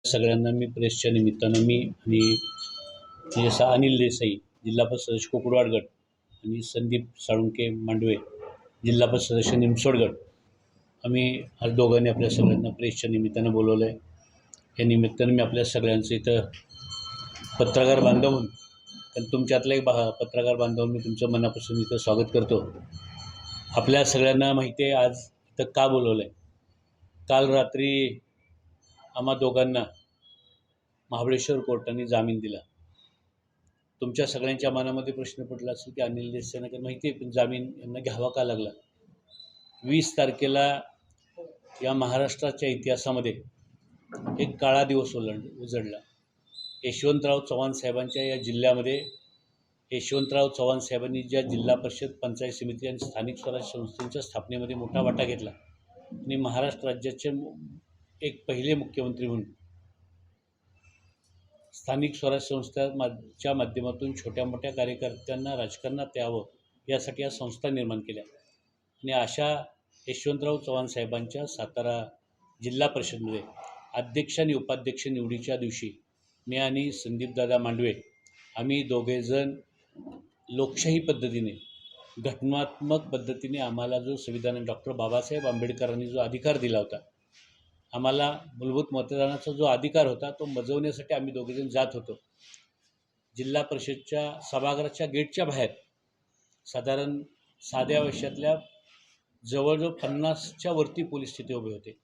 सगळ्यांना मी प्रेसच्या निमित्तानं मी आणि जसा अनिल देसाई जिल्हा परिषद सदस्य कोकुडवाड गट आणि संदीप साळुंके मांडवे जिल्हा परिषद सदस्य निमसोड गट आम्ही आज दोघांनी आपल्या सगळ्यांना प्रेसच्या निमित्तानं बोलवलं आहे. या निमित्तानं मी आपल्या सगळ्यांचं इथं पत्रकार बांधव म्हणून कारण तुमच्यातला एक पत्रकार बांधव मी तुमचं मनापासून इथं स्वागत करतो. आपल्या सगळ्यांना माहिती आहे आज इथं का बोलवलं आहे. काल रात्री आम्हा दोघांना महाबळेश्वर कोर्टाने जामीन दिला. तुमच्या सगळ्यांच्या मनामध्ये प्रश्न पडला असेल की अनिल देसाईंना काही माहिती आहे पण जामीन यांना घ्यावा का लागला. 20 तारखेला या महाराष्ट्राच्या इतिहासामध्ये एक काळा दिवस उजळला. यशवंतराव चव्हाण साहेबांच्या या जिल्ह्यामध्ये यशवंतराव चव्हाण साहेबांनी ज्या जिल्हा परिषद पंचायत समिती आणि स्थानिक स्वराज्य संस्थांच्या स्थापनेमध्ये मोठा वाटा घेतला आणि महाराष्ट्र राज्याचे एक पहिले मुख्यमंत्री म्हणून स्थानिक स्वराज्य संस्थांच्या माध्यमातून छोट्या मोठ्या कार्यकर्त्यांना राजकारणात यावं यासाठी या संस्था निर्माण केल्या आणि अशा यशवंतराव चव्हाण साहेबांच्या सातारा जिल्हा परिषदमध्ये अध्यक्ष आणि उपाध्यक्ष निवडीच्या दिवशी मी आणि संदीपदादा मांडवे आम्ही दोघेजण लोकशाही पद्धतीने घटनात्मक पद्धतीने आम्हाला जो संविधान डॉक्टर बाबासाहेब आंबेडकरांनी जो अधिकार दिला होता, आम्हाला मूलभूत मतदानाचा जो अधिकार होता तो बजावण्यासाठी आम्ही दोघेजण जात होतो. जिल्हा परिषदच्या सभागृहाच्या गेटच्या बाहेर साधारण साध्या वर्षातल्या जवळजवळ 50च्या वरती पोलीस तिथे उभे होते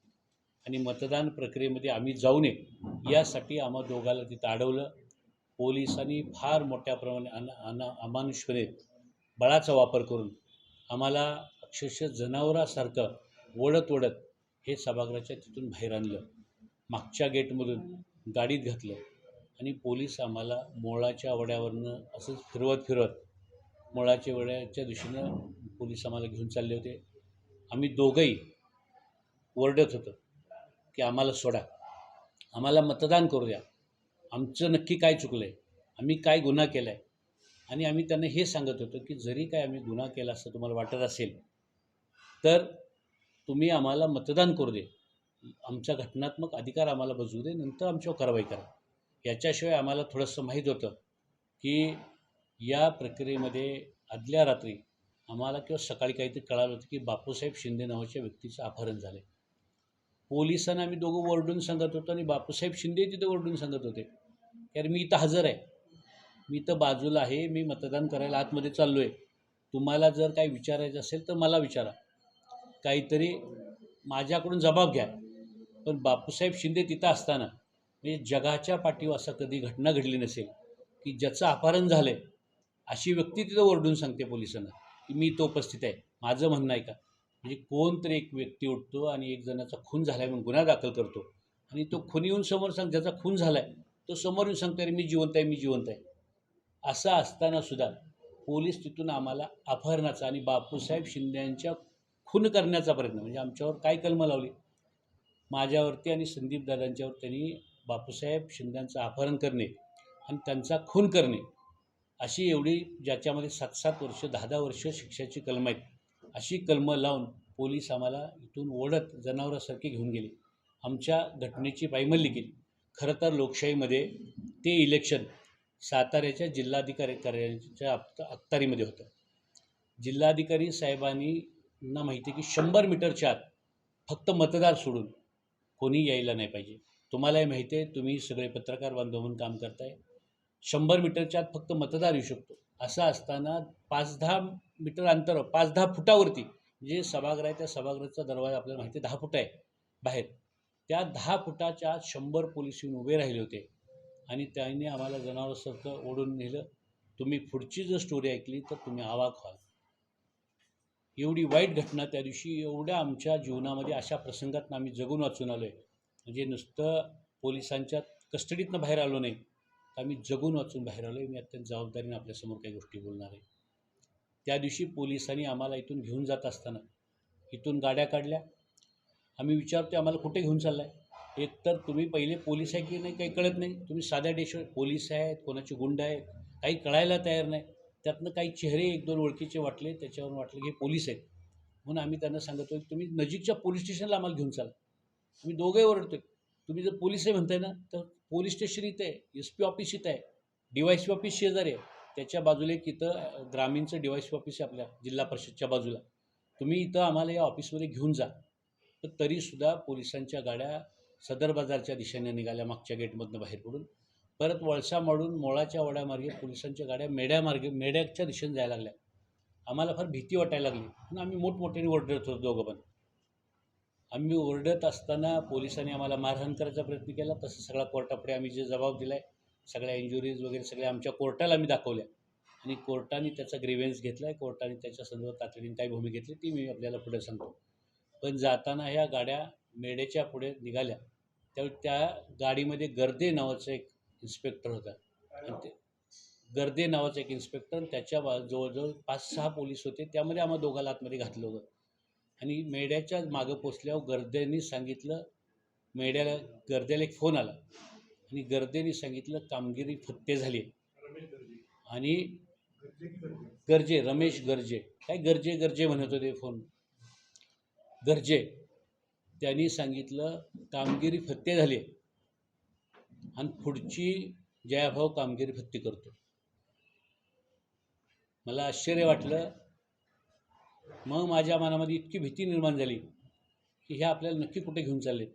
आणि मतदान प्रक्रियेमध्ये आम्ही जाऊ नये यासाठी आम्हा दोघाला तिथं अडवलं. पोलिसांनी फार मोठ्या प्रमाणे अमानुषपणे बळाचा वापर करून आम्हाला अक्षरशः जनावरासारखं ओढत हे सभागृहाच्या तिथून बाहेर आणलं. मागच्या गेटमधून गाडीत घातलं आणि पोलीस आम्हाला मोळाच्या वड्यावरनं असंच फिरवत मोळाच्या वड्याच्या दिशेनं पोलीस आम्हाला घेऊन चालले होते. आम्ही दोघंही ओरडत होतो की आम्हाला सोडा, आम्हाला मतदान करू द्या, आमचं नक्की काय चुकलं आहे, आम्ही काय गुन्हा केला आहे. आणि आम्ही त्यांना हे सांगत होतो की जरी काय आम्ही गुन्हा केला असं तुम्हाला वाटत असेल तर तुम्ही आम्हाला मतदान करू दे, आमचा घटनात्मक अधिकार आम्हाला बजवू दे, नंतर आमच्यावर कारवाई करा. याच्याशिवाय आम्हाला थोडंसं माहीत होतं की या प्रक्रियेमध्ये आदल्या रात्री आम्हाला किंवा सकाळी काहीतरी कळालं होतं की बापूसाहेब शिंदे नावाच्या व्यक्तीचं अपहरण झालं आहे. पोलिसांना आम्ही दोघं ओरडून सांगत होतो आणि बापूसाहेब शिंदे तिथे ओरडून सांगत होते की अरे मी इथं हजर आहे, मी इथं बाजूला आहे, मी मतदान करायला आतमध्ये चाललो आहे, तुम्हाला जर काही विचारायचं असेल तर मला विचारा, काहीतरी माझ्याकडून जबाब घ्या. पण बापूसाहेब शिंदे तिथं असताना म्हणजे जगाच्या पाठीवर असं कधी घटना घडली नसेल की ज्याचं अपहरण झालं आहे अशी व्यक्ती तिथं ओरडून सांगते पोलिसांना की मी इथं उपस्थित आहे. माझं म्हणणं आहे का, म्हणजे कोणतरी एक व्यक्ती उठतो आणि एक जणाचा खून झाला आहे म्हणून गुन्हा दाखल करतो आणि तो खून येऊन समोर ज्याचा खून झाला आहे तो समोर येऊन सांगतो अरे मी जिवंत आहे. असं असतानासुद्धा पोलीस तिथून आम्हाला अपहरणाचा आणि बापूसाहेब शिंदेंच्या खून करण्याचा प्रयत्न, म्हणजे आमच्यावर काय कलमं लावली, माझ्यावरती आणि संदीप दादांच्यावर त्यांनी बापूसाहेब शिंदेंचं अपहरण करणे आणि त्यांचा खून करणे अशी एवढी ज्याच्यामध्ये 7-7 वर्ष 10-10 वर्ष शिक्षाची कलमं आहेत, अशी कलमं लावून पोलीस आम्हाला इथून ओढत जनावरासारखे घेऊन गेले. आमच्या घटनेची पायमल्ली केली. खरं तर लोकशाहीमध्ये ते इलेक्शन साताऱ्याच्या जिल्हाधिकारी कार्यालयाच्या अखत्यारीमध्ये होतं. जिल्हाधिकारी साहेबांनी माहिती की 100 मीटरच्या आत फक्त मतदार सोडून कोणी यायला नाही पाहिजे. तुम्हालाही माहिती आहे, तुम्ही सगळे पत्रकार बांधव म्हणून काम करताय, 100 मीटरच्या आत फक्त मतदार येऊ शकतो. असं असताना 5-10 मीटर अंतर 5-10 फुटावरती जे सभागृह आहे त्या सभागृहाचा दरवाजा आपल्याला माहिती आहे 10 फूट आहे बाहेर, त्या 10 फुटाच्या आत 100 पोलीस येऊन उभे राहिले होते आणि त्यांनी आम्हाला जनावरासारखं ओढून नेलं. तुम्ही पुढची जर स्टोरी ऐकली तर तुम्ही अवाक व्हाल. एवढी वाईट घटना त्या दिवशी, एवढ्या आमच्या जीवनामध्ये अशा प्रसंगातून आम्ही जगून वाचून आलो आहे. म्हणजे नुसतं पोलिसांच्या कस्टडीतनं बाहेर आलो नाही तर आम्ही जगून वाचून बाहेर आलो आहे. मी अत्यंत जबाबदारीने आपल्यासमोर काही गोष्टी बोलणार आहे. त्या दिवशी पोलिसांनी आम्हाला इथून घेऊन जात असताना इथून गाड्या काढल्या. आम्ही विचारतो आम्हाला कुठे घेऊन चालला आहे. एक तर तुम्ही पहिले पोलीस आहे की नाही काही कळत नाही, तुम्ही साध्या देशावर पोलीस आहेत, कोणाचे गुंड आहेत, काही कळायला तयार नाही. त्यातनं काही चेहरे 1-2 ओळखीचे वाटले, त्याच्यावरून वाटले की हे पोलीस आहेत म्हणून आम्ही त्यांना सांगतो की तुम्ही नजीकच्या पोलीस स्टेशनला आम्हाला घेऊन चाला. आम्ही दोघे ओरडतो तुम्ही जर पोलीस आहे म्हणताय ना, तर पोलीस स्टेशन इथं आहे, SP ऑफिस इथं आहे, DYSP ऑफिस शेजारी आहे. त्याच्या बाजूला एक इथं ग्रामीणचं DYSP ऑफिस आहे आपल्या जिल्हा परिषदच्या बाजूला. तुम्ही इथं आम्हाला या ऑफिसमध्ये घेऊन जा. तर तरीसुद्धा पोलिसांच्या गाड्या सदर बाजारच्या दिशेने निघाल्या मागच्या गेटमधनं बाहेर पडून. परत वळसा मारून मोळाच्या वड्यामार्गे पोलिसांच्या गाड्या मेढ्याच्या दिशेने जायला लागल्या. आम्हाला फार भीती वाटायला लागली. पण आम्ही मोठमोठ्याने ओरडत होतो दोघं पण. आम्ही ओरडत असताना पोलिसांनी आम्हाला मारहाण करायचा प्रयत्न केला. तसं सगळा कोर्टापुढे आम्ही जे जबाब दिला आहे, सगळ्या इंजुरीज वगैरे सगळ्या आमच्या कोर्टाला आम्ही दाखवल्या आणि कोर्टाने त्याचा ग्रीव्हन्स घेतला आहे. कोर्टाने त्याच्या संदर्भात तातडीने काय भूमिका घेतली ती मी आपल्याला पुढे सांगतो. पण जाताना ह्या गाड्या मेढ्याच्या पुढे निघाल्या त्यावेळी त्या गाडीमध्ये गर्दे नावाचा एक इन्स्पेक्टर होता आणि ते गर्दे नावाचा एक इन्स्पेक्टर त्याच्या जवळजवळ 5-6 पोलीस होते. त्यामध्ये आम्हाला दोघांना आतमध्ये घातलं होतं आणि मेढ्याच्या मागं पोचल्यावर गर्देंनी सांगितलं, गर्द्याला एक फोन आला आणि गर्देंनी सांगितलं कामगिरी फत्ते झाली आणि रमेश गर्जे काय गर्जे म्हणत होते फोन गर्जे त्यांनी सांगितलं कामगिरी फत्ते झाली आणि पुढची जयाभाऊ कामगिरी फत्ते करतो. मला आश्चर्य वाटलं. मग माझ्या मनामध्ये इतकी भीती निर्माण झाली की हे आपल्याला नक्की कुठे घेऊन चालले.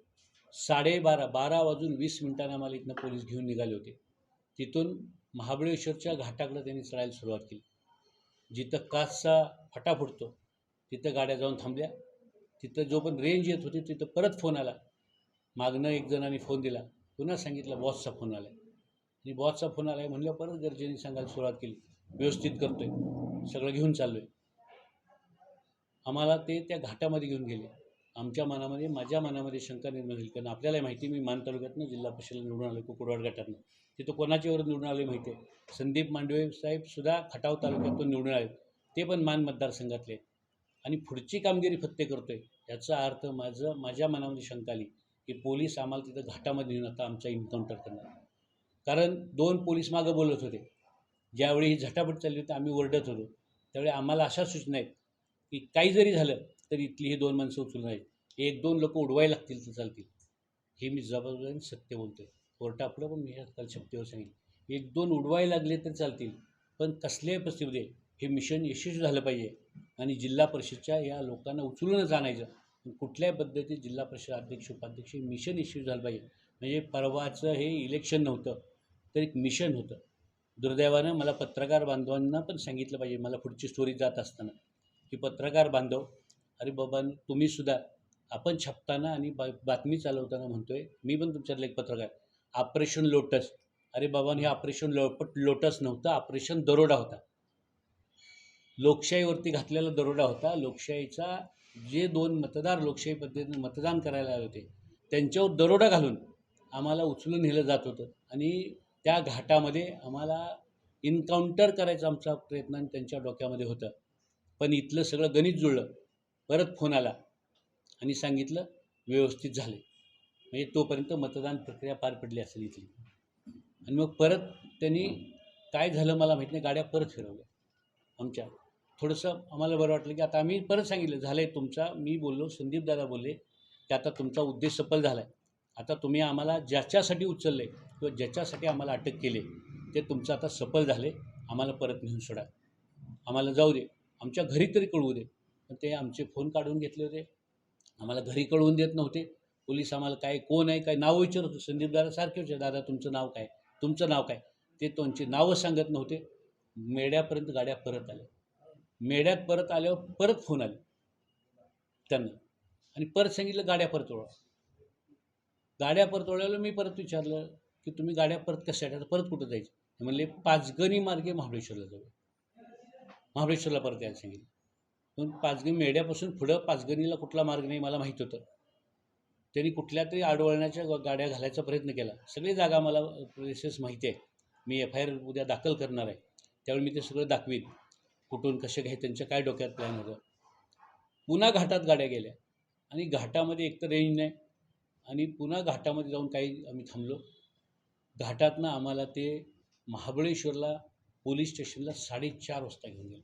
12:30 आम्हाला इथनं पोलीस घेऊन निघाले होते. तिथून महाबळेश्वरच्या घाटाकडे त्यांनी चढायला सुरुवात केली. जिथं काचचा फटा फुटतो तिथं गाड्या जाऊन थांबल्या. तिथं जो पण रेंज येत होती तिथं परत फोन आला. मागणं एक जणांनी फोन दिला. पुन्हा सांगितलं बॉसचा फोन आला आहे आणि बॉसचा फोन आला आहे म्हणलं परत गरजेने सांगायला सुरुवात केली. व्यवस्थित करतो आहे, सगळं घेऊन चाललो आहे. आम्हाला ते त्या घाटामध्ये घेऊन गेले. माझ्या मनामध्ये शंका निर्माण झाली. कारण आपल्याला माहिती मी मान तालुक्यातनं जिल्हा परिषदेला निवडून आलो कुकुडवाड गटातनं. तिथं कोणाच्यावर निवडून आले माहिती आहे. संदीप मांडवे साहेबसुद्धा खटाव तालुक्यातून निवडून आले, ते पण मान मतदारसंघातले. आणि पुढची कामगिरी फत्ते करतो आहे याचा अर्थ माझ्या मनामध्ये शंका आली की पोलीस आम्हाला तिथं घाटामध्ये नेऊन आता आमचा एन्काउंटर करणार. कारण 2 पोलीस मागं बोलत होते. ज्यावेळी ही झटापट चालली होती आम्ही ओरडत होतो त्यावेळी आम्हाला अशा सूचना आहेत की काही जरी झालं तरी इथली ही 2 माणसं उचलून नाहीत, 1-2 लोक उडवायला लागतील तर चालतील. हे मी जबाबदारीने सत्य बोलतो आहे. कोर्टापुढं पण मी ह्या काल शक्तीवर सांगितलं. 1-2 उडवायला लागले तर चालतील, पण कसल्याही परिस्थितीमध्ये हे मिशन यशस्वी झालं पाहिजे आणि जिल्हा परिषदच्या या लोकांना उचलूनच आणायचं. कुठल्याही पद्धतीत जिल्हा परिषद अध्यक्ष उपाध्यक्ष मिशन यशस्वी झालं पाहिजे. म्हणजे परवाचं हे इलेक्शन नव्हतं तर एक मिशन होतं. दुर्दैवानं मला पत्रकार बांधवांना पण सांगितलं पाहिजे मला पुढची स्टोरी जात असताना की पत्रकार बांधव, अरे बाबा तुम्हीसुद्धा आपण छापताना आणि बातमी चालवताना म्हणतोय, मी पण तुमच्यातलं एक पत्रकार, ऑपरेशन लोटस. अरे बाबा हे ऑपरेशन लोटस नव्हतं, ऑपरेशन दरोडा होता. लोकशाहीवरती घातलेला दरोडा होता. लोकशाहीचा जे 2 मतदार लोकशाही पद्धतीने मतदान करायला आले होते त्यांच्यावर दरोडा घालून आम्हाला उचलून नेलं जात होतं आणि त्या घाटामध्ये आम्हाला इन्काउंटर करायचा आमचा प्रयत्न त्यांच्या डोक्यामध्ये होतं. पण इथलं सगळं गणित जुळलं. परत फोन आला आणि सांगितलं व्यवस्थित झाले. म्हणजे तोपर्यंत मतदान प्रक्रिया पार पडली असेल इथली. आणि मग परत त्यांनी काय झालं मला माहीत नाही, गाड्या परत फिरवल्या आमच्या. थोडंसं आम्हाला बरं वाटलं की आता आम्ही परत सांगितलं झालं आहे तुमचा. मी बोललो, संदीपदादा बोलले की आता तुमचा उद्देश सफल झाला आहे. आता तुम्ही आम्हाला ज्याच्यासाठी उचललं आहे किंवा ज्याच्यासाठी आम्हाला अटक केली ते तुमचं आता सफल झाले. आम्हाला परत नेऊन सोडा, आम्हाला जाऊ दे, आमच्या घरी तरी कळवू दे. पण ते आमचे फोन काढून घेतले होते, आम्हाला घरी कळवून देत नव्हते. पोलीस आम्हाला काय कोण आहे काय नाव विचारत होते. संदीपदादा सारखे विचार, दादा तुमचं नाव काय, तुमचं नाव काय. ते त्यांची नावं सांगत नव्हते. मेढ्यापर्यंत गाड्या परत आल्या. मेढ्यात परत आल्यावर परत फोन आले त्यांना आणि परत सांगितलं गाड्या परत वळवा. गाड्या परत वळवल्या. मी परत विचारलं की तुम्ही गाड्या परत कशासाठी, परत कुठं जायचं. म्हणले पाचगणी मार्गे महाबळेश्वरला जाऊ. महाबळेश्वरला परत यायला सांगितलं. पण पाचगणी मेढ्यापासून पुढं पाचगणीला कुठला मार्ग नाही मला माहीत होतं. त्यांनी कुठल्या तरी आडवळण्याच्या गाड्या घालायचा प्रयत्न केला. सगळी जागा मला प्लेसेस माहिती आहे. मी FIR उद्या दाखल करणार आहे, त्यावेळी मी ते सगळं दाखवीन कुठून कसे घ्याय त्यांच्या काय डोक्यात प्लॅन होतं. पुन्हा घाटात गाड्या गेल्या आणि घाटामध्ये एकतर रेंज नाही आणि पुन्हा घाटामध्ये जाऊन काही आम्ही थांबलो. घाटातनं आम्हाला ते महाबळेश्वरला पोलीस स्टेशनला 4:30 वाजता घेऊन गेले.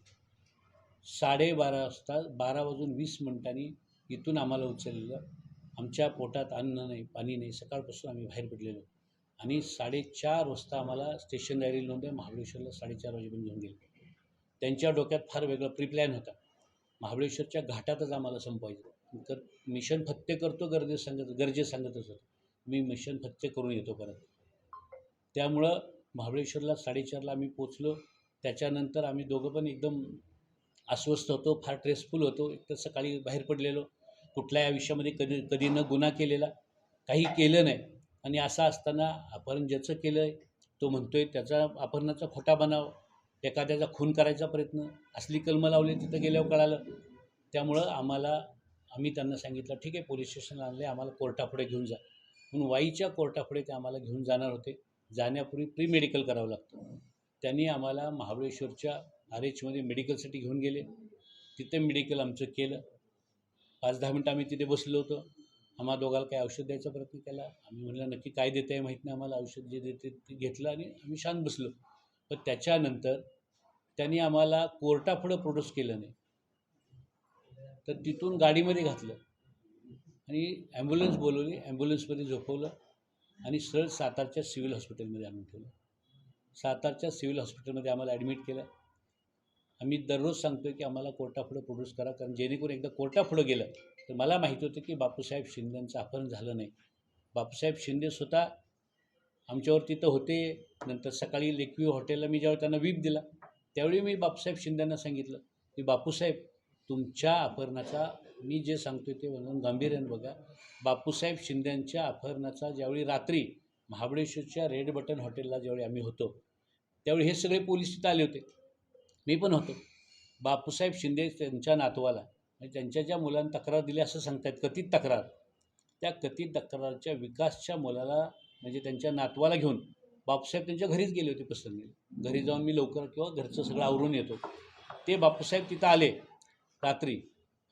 12:30 वाजता 12:20 इथून आम्हाला उचललेलं आमच्या पोटात अन्न नाही, पाणी नाही. सकाळपासून आम्ही बाहेर पडलेलो आणि 4:30 वाजता आम्हाला स्टेशन डायरी नोंद आहे महाबळेश्वरला 4:30 वाजेपर्यंत घेऊन गेले. त्यांच्या डोक्यात फार वेगळा प्री-प्लॅन होता. महाबळेश्वरच्या घाटातच आम्हाला संपवायचं. तर मिशन फत्ते करतो गरजे सांगतच होतो. मी मिशन फत्ते करून येतो परत. त्यामुळं महाबळेश्वरला 4:30ला आम्ही पोचलो. त्याच्यानंतर आम्ही दोघं पण एकदम अस्वस्थ होतो, फार स्ट्रेसफुल होतो. एकतर सकाळी बाहेर पडलेलो, कुठल्याही आयुष्यामध्ये कधी न गुन्हा केलेला, काही केलं नाही आणि असं असताना अपहरण ज्याचं केलं आहे तो म्हणतो आहे त्याचा अपहरणाचा खोटा बनाव, एखाद्याचा खून करायचा प्रयत्न, असली कलमं लावली तिथं गेल्यावर कळालं. त्यामुळं आम्ही त्यांना सांगितलं ठीक आहे पोलीस स्टेशनला आणले, आम्हाला कोर्टापुढे घेऊन जा. म्हणून वाईच्या कोर्टापुढे ते आम्हाला घेऊन जाणार होते. जाण्यापूर्वी प्री मेडिकल करावं लागतं. त्यांनी आम्हाला महाबळेश्वरच्या RH मेडिकलसाठी घेऊन गेले. तिथे मेडिकल आमचं केलं. 5-10 मिनटं आम्ही तिथे बसलो होतो. आम्हा दोघाला काही औषध द्यायचा प्रयत्न केला. आम्ही म्हटलं नक्की काय देतं आहे माहीत नाही आम्हाला. औषध जे देते ते घेतलं आणि आम्ही शांत बसलो. पण त्याच्यानंतर त्यांनी आम्हाला कोर्टापुढं प्रोड्यूस केलं नाही. तर तिथून गाडीमध्ये घातलं आणि ॲम्ब्युलन्स बोलवली. ॲम्ब्युलन्समध्ये झोपवलं आणि सरळ सातारच्या सिव्हिल हॉस्पिटलमध्ये आणून ठेवलं. सातारच्या सिव्हिल हॉस्पिटलमध्ये आम्हाला ॲडमिट केलं. आम्ही दररोज सांगतो आहे की आम्हाला कोर्टापुढं प्रोड्यूस करा, कारण जेणेकरून एकदा कोर्टापुढं गेलं तर मला माहिती होतं की बापूसाहेब शिंदेंचं अपहरण झालं नाही. बापूसाहेब शिंदे स्वतः आमच्यावर तिथं होते. नंतर सकाळी लेकव्ह्यू हॉटेलला मी ज्यावेळी त्यांना व्हीप दिला त्यावेळी मी बापूसाहेब शिंदेंना सांगितलं की बापूसाहेब तुमच्या अपहरणाचा मी जे सांगतो ते म्हणून गांभीर्यानं बघा. बापूसाहेब शिंदेंच्या अपहरणाचा ज्यावेळी रात्री महाबळेश्वरच्या रेड बटन हॉटेलला ज्यावेळी आम्ही होतो त्यावेळी हे सगळे पोलीस तिथं आले होते. मी पण होतो. बापूसाहेब शिंदे त्यांच्या नातवाला म्हणजे त्यांच्या ज्या मुलांना तक्रार दिली असं सांगतायत, कथित तक्रार, त्या कथित तक्रारच्या विकासच्या मुलाला म्हणजे त्यांच्या नातवाला घेऊन बापूसाहेब त्यांच्या घरीच गेले होते पसंतीने. घरी जाऊन मी लवकर किंवा घरचं सगळं आवरून येतो. ते बापूसाहेब तिथं आले रात्री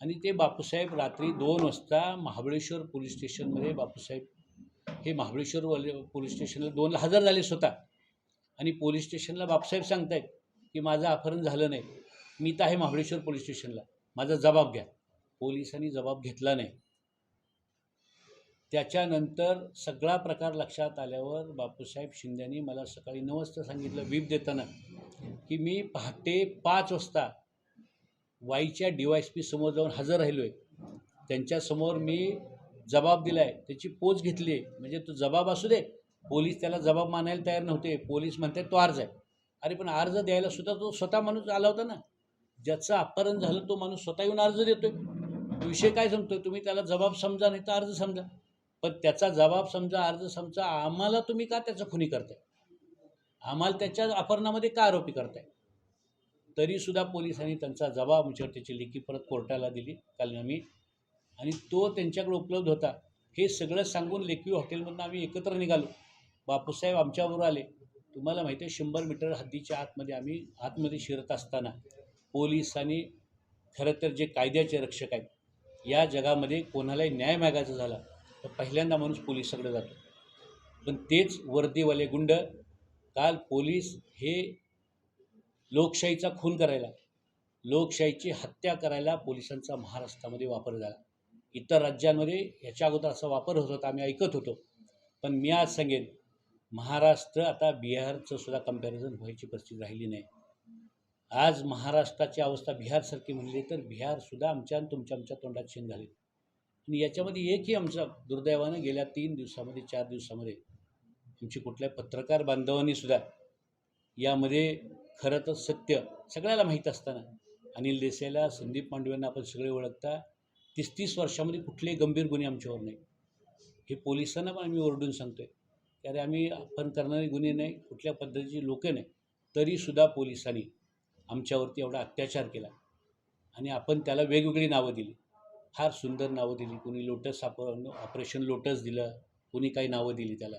आणि ते बापूसाहेब रात्री 2 वाजता महाबळेश्वर पोलीस स्टेशनमध्ये बापूसाहेब हे महाबळेश्वर पोलीस स्टेशनला 2ला हजर झाले स्वतः आणि पोलीस स्टेशनला बापूसाहेब सांगतायत की माझं अपहरण झालं नाही, मी तर आहे महाबळेश्वर पोलीस स्टेशनला, माझा जबाब घ्या. पोलिसांनी जबाब घेतला नाही. त्याच्यानंतर सगळा प्रकार लक्षात आल्यावर बापूसाहेब शिंदेंनी मला सकाळी 9 वाजता सांगितलं व्हीप देताना की मी पहाटे 5 वाजता वाईच्या DYSP समोर जाऊन हजर राहिलो आहे. त्यांच्यासमोर मी जबाब दिला आहे, त्याची पोच घेतली आहे. म्हणजे तो जबाब असू दे, पोलीस त्याला जबाब मानायला तयार नव्हते. पोलीस म्हणतात तो अर्ज आहे. अरे पण अर्ज द्यायला सुद्धा तो स्वतः माणूस आला होता ना. ज्याचं अपहरण झालं तो माणूस स्वतः येऊन अर्ज देतोय. विषय काय समजतोय तुम्ही? त्याला जबाब समजा नाही तर अर्ज समजा. पण त्याचा जबाब समजा, अर्ज समजा. आम्हाला तुम्ही का त्याचा खुनी करताय? आम्हाला त्याच्या अपहरणामध्ये का आरोपी करताय? तरीसुद्धा पोलिसांनी त्यांचा जबाब आमच्यावर त्याची लेखी परत कोर्टाला दिली काल आम्ही आणि तो त्यांच्याकडे उपलब्ध होता. हे सगळं सांगून लेखी हॉटेलमधून आम्ही एकत्र निघालो. बापूसाहेब आमच्याबरोबर आले. तुम्हाला माहिती आहे 100 मीटर हद्दीच्या आतमध्ये आम्ही आतमध्ये शिरत असताना पोलिसांनी खरं तर जे कायद्याचे रक्षक आहेत, या जगामध्ये कोणालाही न्याय मागायचा झाला तर पहिल्यांदा माणूस पोलिसाकडे जातो. पण तेच वर्दीवाले गुंड काल पोलीस हे लोकशाहीचा खून करायला, लोकशाहीची हत्या करायला पोलिसांचा महाराष्ट्रामध्ये वापर झाला. इतर राज्यांमध्ये याच्या अगोदर असा वापर होत होता, आम्ही ऐकत होतो. पण मी आज सांगेन महाराष्ट्र आता बिहारचं सुद्धा कम्पॅरिझन व्हायची परिस्थिती राहिली नाही. आज महाराष्ट्राची अवस्था बिहारसारखी म्हणली तर बिहारसुद्धा आमच्या आणि आमच्या तोंडात शेण घालेल. आणि याच्यामध्ये एकही आमचा दुर्दैवानं गेल्या 3 दिवसामध्ये 4 दिवसामध्ये आमची कुठल्या पत्रकार बांधवांनीसुद्धा यामध्ये खरं तर सत्य सगळ्याला माहीत असताना अनिल देसाईला, संदीप मांडवेंना आपण सगळे ओळखता, 30-30 वर्षामध्ये कुठलेही गंभीर गुन्हे आमच्यावर नाही. हे पोलिसांना पण आम्ही ओरडून सांगतो आहे की अरे आम्ही आपण करणारे गुन्हे नाही, कुठल्या पद्धतीची लोकं नाही, तरीसुद्धा पोलिसांनी आमच्यावरती एवढा अत्याचार केला आणि आपण त्याला वेगवेगळी नावं दिली, फार सुंदर नावं दिली. कोणी लोटस ऑपरेशन लोटस दिलं, कोणी काही नावं दिली त्याला.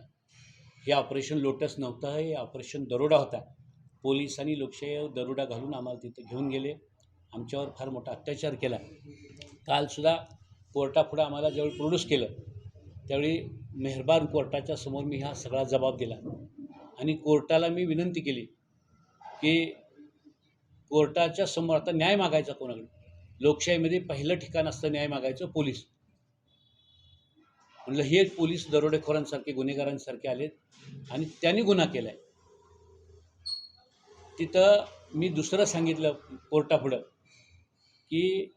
हे ऑपरेशन लोटस नव्हतं, हे ऑपरेशन दरोडा होता. पोलिसांनी लोकशाहीवर दरोडा घालून आम्हाला तिथं घेऊन गेले, आमच्यावर फार मोठा अत्याचार केला. कालसुद्धा कोर्टापुढं आम्हाला ज्यावेळी प्रोड्यूस केलं त्यावेळी मेहरबान कोर्टाच्या समोर मी हा सगळा जबाब दिला आणि कोर्टाला मी विनंती केली की कोर्टाच्या समोर आता न्याय मागायचा कोणाकडे? लोकशाहीमध्ये पहिलं ठिकाण असतं न्याय मागायचं पोलीस. म्हणलं हे पोलीस दरोडेखोरांसारखे गुन्हेगारांसारखे आलेत आणि त्यांनी गुन्हा केला आहे. तिथं मी दुसरं सांगितलं कोर्टापुढं की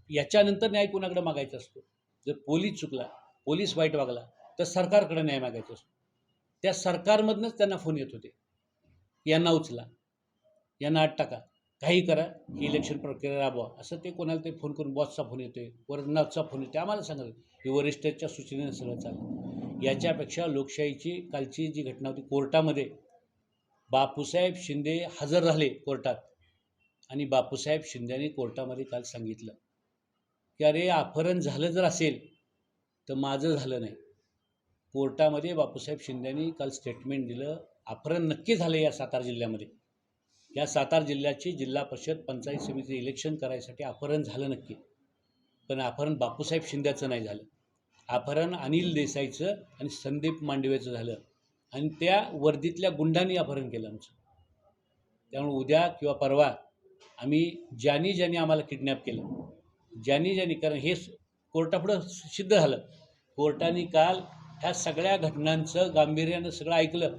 याच्यानंतर न्याय कुणाकडे मागायचा असतो. जर पोलीस चुकला, पोलीस वाईट वागला, तर सरकारकडे न्याय मागायचा असतो. त्या सरकारमधनंच त्यांना फोन येत होते, यांना उचला, यांना आत टाका, काही करा, ही इलेक्शन प्रक्रिया राबवा, असं ते कोणाला ते फोन करून बॉसचा फोन येतोय, वरनाचा फोन येतो, आम्हाला सांगत की वरिष्ठांच्या सूचनेनं सगळं चाललं. याच्यापेक्षा लोकशाहीची कालची जी घटना होती कोर्टामध्ये, बापूसाहेब शिंदे हजर झाले कोर्टात आणि बापूसाहेब शिंदेने कोर्टामध्ये काल सांगितलं की अरे अपहरण झालं जर असेल तर माझं झालं नाही. कोर्टामध्ये बापूसाहेब शिंदेनी काल स्टेटमेंट दिलं, अपहरण नक्की झालं या सातारा जिल्ह्यामध्ये. या सातारा जिल्ह्याची जिल्हा परिषद पंचायत समिती इलेक्शन करायसाठी अपहरण झालं नक्की, पण अपहरण बापूसाहेब शिंदेचं नाही झालं. अपहरण अनिल देसाईचं आणि संदीप मांडवेचं झालं आणि त्या वर्दीतल्या गुंडांनी अपहरण केलं आमचं. त्यामुळे उद्या किंवा परवा आम्ही ज्यांनी आम्हाला किडनॅप केलं, ज्यांनी कारण हे कोर्टापुढं सिद्ध झालं. कोर्टाने काल ह्या सगळ्या घटनांचं गांभीर्यानं सगळं ऐकलं.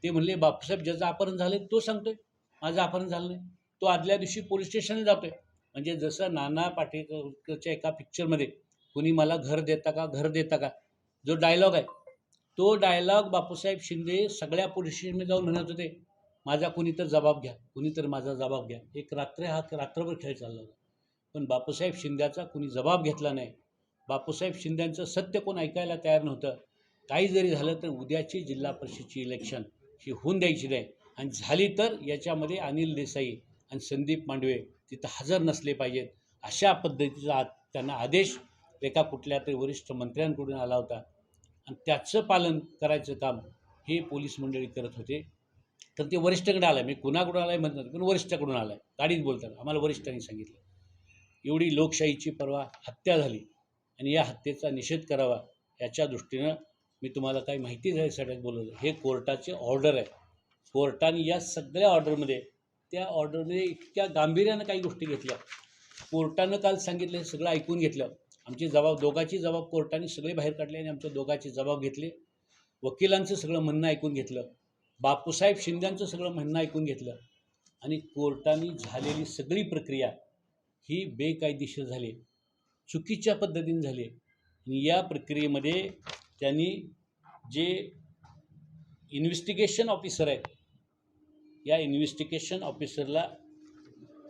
ते म्हणले बापूसाहेब ज्याचं अपहरण झालं तो सांगतोय माझं अपहरण झालं नाही, तो आदल्या दिवशी पोलीस स्टेशनला जातोय. म्हणजे जसं नाना पाटेकरच्या एका पिक्चरमध्ये कुणी मला घर देता का, घर देता का, जो डायलॉग आहे तो डायलॉग बापूसाहेब शिंदे सगळ्या पोलीस स्टेशनमध्ये जाऊन म्हणत होते, माझा कुणी तर जबाब घ्या, कुणी तर माझा जबाब घ्या. एक रात्रभर खेळ चालला होता, पण बापूसाहेब शिंद्याचा कुणी जबाब घेतला नाही. बापूसाहेब शिंद्यांचं सत्य कोण ऐकायला तयार नव्हतं. काही जरी झालं तर उद्याची जिल्हा परिषदची इलेक्शन ही होऊन द्यायची नाही, आणि झाली तर याच्यामध्ये अनिल देसाई आणि संदीप मांडवे तिथं हजर नसले पाहिजेत, अशा पद्धतीचा त्यांना आदेश एका कुठल्या तरी वरिष्ठ मंत्र्यांकडून आला होता आणि त्याचं पालन करायचं काम हे पोलीस मंडळी करत होते. तर ते वरिष्ठाकडे आलं आहे, मी कुणाकडून आलं आहे म्हणत नाही, पण वरिष्ठाकडून आलं आहे. गाडीत बोलतात आम्हाला वरिष्ठांनी सांगितलं. एवढी लोकशाहीची परवा हत्या झाली आणि या हत्येचा निषेध करावा याच्या दृष्टीनं मी तुम्हाला काही माहिती द्यायसाठी बोलवलं. हे कोर्टाचे ऑर्डर आहे. कोर्टाने या सगळ्या ऑर्डरमध्ये, त्या ऑर्डरमध्ये इतक्या गांभीर्यानं काही गोष्टी घेतल्या. कोर्टानं काल सांगितलं, हे सगळं ऐकून घेतलं. आमची दोघाची जबाब कोर्टाने सगळे बाहेर काढले आणि आमच्या दोघाचे जबाब घेतले. वकिलांचं सगळं म्हणणं ऐकून घेतलं, बापूसाहेब शिंद्यांचं सगळं म्हणणं ऐकून घेतलं आणि कोर्टाने झालेली सगळी प्रक्रिया ही बेकायदेशीर झाली, चुकीच्या पद्धतीने झाली. आणि या प्रक्रियेमध्ये त्यांनी जे इन्व्हेस्टिगेशन ऑफिसर आहेत, या इन्व्हेस्टिगेशन ऑफिसरला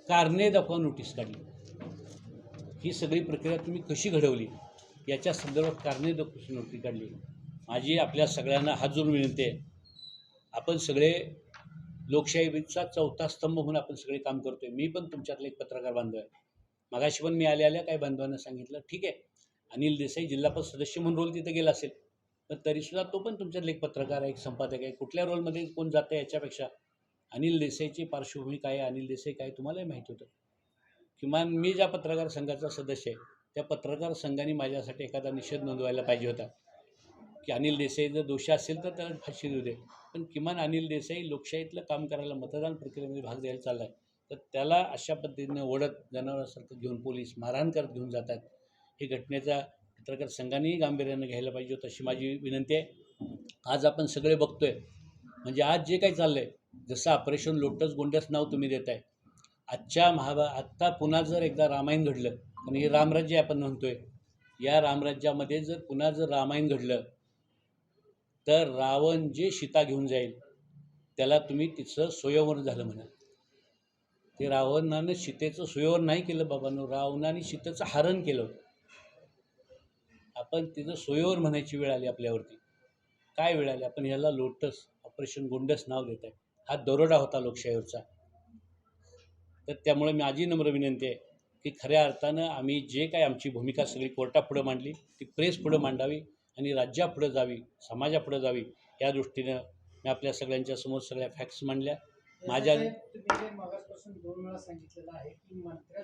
कारणे दाखवा नोटीस काढली. ही सगळी प्रक्रिया तुम्ही कशी घडवली याच्या संदर्भात कारणे दाखवा नोटीस काढली. माझी आपल्या सगळ्यांना हात जोडून विनंती आहे, आपण सगळे लोकशाहीचा चौथा स्तंभ म्हणून आपण सगळे काम करतोय. मी पण तुमच्यातले एक पत्रकार बांधव आहे. मगाशी पण मी आल्या काही बांधवांना सांगितलं, ठीक आहे अनिल देसाई जिल्हा परिषद सदस्य म्हणून रोल तिथे गेला असेल, पण तरीसुद्धा तो पण तुमच्यातले एक पत्रकार आहे, एक संपादक आहे. कुठल्या रोलमध्ये कोण जातं याच्यापेक्षा अनिल देसाईची पार्श्वभूमी काय आहे, अनिल देसाई काय तुम्हालाही माहिती होतं. किमान मी ज्या पत्रकार संघाचा सदस्य आहे त्या पत्रकार संघाने माझ्यासाठी एखादा निषेध नोंदवायला पाहिजे होता की अनिल देसाई जर दोषी असेल तर त्याला फाशी देऊ दे, पण किमान अनिल देसाई लोकशाहीतलं काम करायला, मतदान प्रक्रियेमध्ये भाग द्यायला चालला आहे, तर त्याला अशा पद्धतीनं ओढत जनावरांसारखं घेऊन पोलीस मारहाण करत घेऊन जातात. ही घटनेचा पत्रकार संघानेही गांभीर्यानं घ्यायला पाहिजे होतं अशी माझी विनंती आहे. आज आपण सगळे बघतोय, म्हणजे आज जे काही चाललं आहे, जसं ऑपरेशन लोटस गोंडस नाव तुम्ही देत आहे, आत्ता पुन्हा जर एकदा रामायण घडलं, आणि हे रामराज्य आपण म्हणतोय, या रामराज्यामध्ये जर पुन्हा जर रामायण घडलं तर रावण जे सीता घेऊन जाईल त्याला तुम्ही तिचं स्वयंवर झालं म्हणा. ते रावणानं सीतेचं स्वयंवर नाही केलं बाबांनो, रावणाने सीतेचं हरण केलं. आपण तिचं स्वयंवर म्हणायची वेळ आली आपल्यावरती. काय वेळ आली? आपण ह्याला लोटस ऑपरेशन गोंडस नाव देत आहे. हा दरोडा होता लोकशाहीवरचा. तर त्यामुळे माझी नम्र विनंती आहे की खऱ्या अर्थानं आम्ही जे काय आमची भूमिका सगळी कोर्टापुढं मांडली ती प्रेस पुढं मांडावी आणि राज्यापुढं जावी, समाजापुढं जावी, या दृष्टीनं मी आपल्या सगळ्यांच्या समोर सगळ्या फॅक्ट्स मांडल्या. माझ्या तुम्ही मगासपासून 2 वेळा सांगितलेलं आहे की